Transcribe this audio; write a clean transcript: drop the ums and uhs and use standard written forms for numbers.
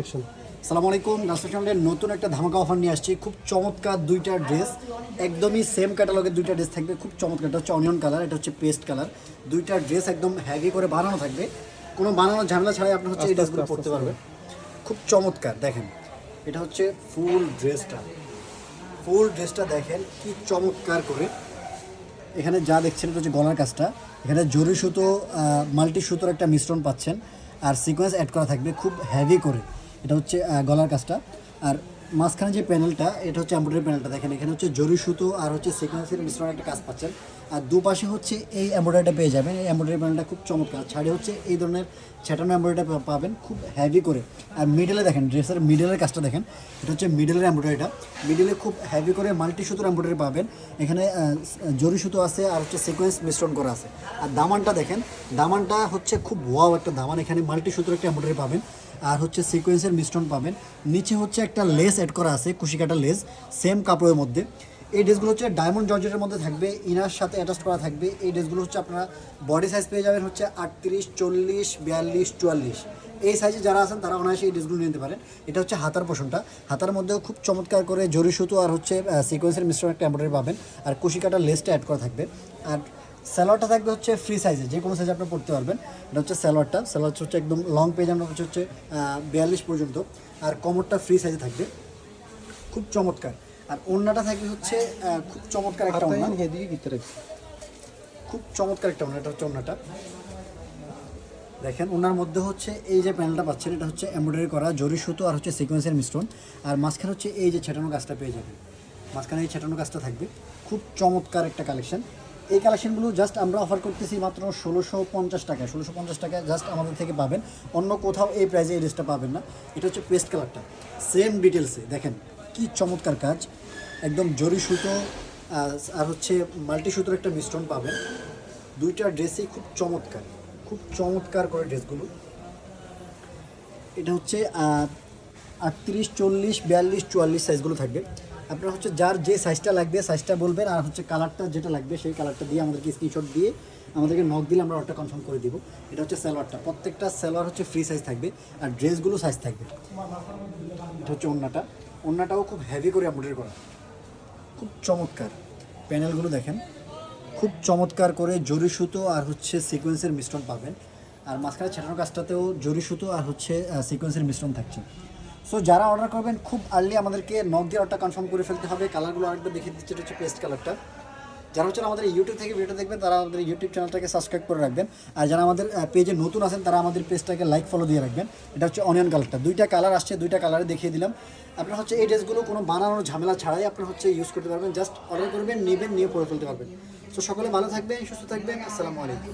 আসসালামু আলাইকুম। গাছফ্যাশনের নতুন একটা ধামাকা অফার নিয়ে আসছি। খুব চমৎকার দুইটা ড্রেস, একদমই সেম ক্যাটালগের দুইটা ড্রেস থাকবে। খুব চমৎকার, এটা হচ্ছে অনিয়ন কালার, এটা হচ্ছে পেস্ট কালার। দুইটা ড্রেস একদম হেভি করে বানানো থাকবে, কোনো বানানোর ঝামেলা ছাড়াই আপনি হচ্ছে এই ড্রেসগুলো পরতে পারবেন। খুব চমৎকার, দেখেন এটা হচ্ছে ফুল ড্রেসটা দেখেন কি চমৎকার করে। এখানে যা দেখছেন এটা হচ্ছে গলার কাজটা, এখানে জরি সুতো মাল্টি সুতোর একটা মিশ্রণ পাচ্ছেন, আর সিকোয়েন্স অ্যাড করা থাকবে খুব হেভি করে। এটা হচ্ছে গলার কাজটা। আর মাঝখানে যে প্যানেলটা, এটা হচ্ছে এমব্রয়ডারি প্যানেলটা, দেখেন এখানে হচ্ছে জরি সুতো আর হচ্ছে সিকোয়েন্সের মিশ্রণের একটা কাজ পাচ্ছেন। আর দুপাশে হচ্ছে এই এমব্রয়ডারিটা পেয়ে যাবেন। এই এমব্রয়ডারি প্যানেলটা খুব চমৎকার, ছাড়ে হচ্ছে এই ধরনের ছেটানো এমব্রয়ডারিটা পাবেন খুব হেভি করে। আর মিডলে দেখেন, ড্রেসের মিডলের কাজটা দেখেন, এটা হচ্ছে মিডলের এমব্রয়ডারিটা। মিডলে খুব হেভি করে মাল্টি সুতোর এমব্রয়ডারি পাবেন। এখানে জরি সুতো আছে আর হচ্ছে সিকোয়েন্স মিশ্রণ করা আছে। আর দামানটা দেখেন, দামানটা হচ্ছে খুব ওয়াও একটা দামান। এখানে মাল্টি সুতোর একটা এমব্রয়ডারি পাবেন আর হচ্ছে সিকোয়েন্সের মিশ্রণ পাবেন। নিচে হচ্ছে একটা লেস অ্যাড করা আছে, কুশি কাটা লেস, সেম কাপড়ের মধ্যে। এই ড্রেসগুলো হচ্ছে ডায়মন্ড জর্জেটের মধ্যে থাকবে, ইনার সাথে অ্যাটাচ করা থাকবে। এই ড্রেসগুলো হচ্ছে আপনারা বডি সাইজ পেয়ে যাবেন হচ্ছে 38, 40, 42, 44। এই সাইজে যারা আছেন তারা অনায়াসে এই ড্রেসগুলো নিতে পারেন। এটা হচ্ছে হাতার পোষণটা, হাতার মধ্যেও খুব চমৎকার করে জরি সুতো আর হচ্ছে সিকোয়েন্সের মিশ্রণ একটা এমব্রয়ডারি পাবেন, আর কুশি কাটা লেসটা অ্যাড করা থাকবে। আর স্যালোয়ারটা থাকবে হচ্ছে ফ্রি সাইজে, যে কোনো সাইজে আপনি পড়তে পারবেন। এটা হচ্ছে স্যালোয়ারটা হচ্ছে একদম লং পেজ, আমরা হচ্ছে 42 পর্যন্ত। আর কোমরটা ফ্রি সাইজে থাকবে, খুব চমৎকার। আর ওড়নাটা থাকবে হচ্ছে খুব চমৎকার একটা ওড়না, খুব চমৎকার একটা ওড়না। এটা হচ্ছে ওড়নাটা দেখেন, ওনার মধ্যে হচ্ছে এই যে প্যানেলটা পাচ্ছেন, এটা হচ্ছে এমব্রয়ডারি করা জরি সুতো আর হচ্ছে সিকোয়েন্সের মিশ্রণ। আর মাঝখানে হচ্ছে এই যে ছেটানো কাজটা পেয়ে যাবেন, মাঝখানে এই ছেটানো কাজটা থাকবে। খুব চমৎকার একটা কালেকশন। এই কালেকশনগুলো জাস্ট আমরা অফার করতেছি মাত্র 1650 টাকায়। 1650 টাকায় জাস্ট আমাদের থেকে পাবেন, অন্য কোথাও এই প্রাইসে এই ড্রেসটা পাবেন না। এটা হচ্ছে পেস্ট কালারটা, সেম ডিটেলসে দেখেন কি চমৎকার কাজ। একদম জরি সুতো আর হচ্ছে মাল্টি সুতোর একটা মিশ্রণ পাবেন। দুইটা ড্রেসই খুব চমৎকার, খুব চমৎকার করে ড্রেসগুলো। এটা হচ্ছে 38, 40, 42, 44 সাইজগুলো থাকবে। আপনার হচ্ছে যার যে সাইজটা লাগবে সাইজটা বলবেন, আর হচ্ছে কালারটা যেটা লাগবে সেই কালারটা দিয়ে আমাদেরকে স্ক্রিনশট দিয়ে আমাদেরকে নক দিলে আমরা অর্ডারটা কনফার্ম করে দিব। এটা হচ্ছে সালোয়ারটা, প্রত্যেকটা সালোয়ার হচ্ছে ফ্রি সাইজ থাকবে, আর ড্রেসগুলো সাইজ থাকবে। এটা হচ্ছে ওড়নাটাও খুব হেভি করে এমব্রয়ডারি করা, খুব চমৎকার। প্যানেলগুলো দেখেন, খুব চমৎকার করে জরি সুতো আর হচ্ছে সিকোয়েন্সের মিশ্রণ পাবেন। আর মাঝখানে ছেটানোর কাজটাতেও জরি সুতো আর হচ্ছে সিকোয়েন্সের মিশ্রণ থাকছে। সো যারা অর্ডার করবেন খুব আর্লি আমাদেরকে নক দিয়ে অর্ডারটা কনফার্ম করে ফেলতে হবে। কালারগুলো আরেকবার দেখিয়ে দিচ্ছে, এটা হচ্ছে পেস্ট কালারটা। যারা হচ্ছে আমাদের ইউটিউব থেকে ভিডিও দেখবেন তারা আমাদের ইউটিউব চ্যানেলটাকে সাবস্ক্রাইব করে রাখবেন। আর যারা আমাদের পেজে নতুন আছেন তারা আমাদের পেজটাকে লাইক ফলো দিয়ে রাখবেন। এটা হচ্ছে অনিয়ন কালারটা, দুইটা কালার আসছে, দুইটা কালারে দেখিয়ে দিলাম। আপনার হচ্ছে এই ড্রেসগুলো কোনো বানানোর ঝামেলা ছাড়াই আপনার হচ্ছে ইউজ করতে পারবেন। জাস্ট অর্ডার করবেন, নেবেন, নিয়ে পরে ফেলতে পারবেন। তো সকলে ভালো থাকবেন, সুস্থ থাকবেন। আসসালামু আলাইকুম।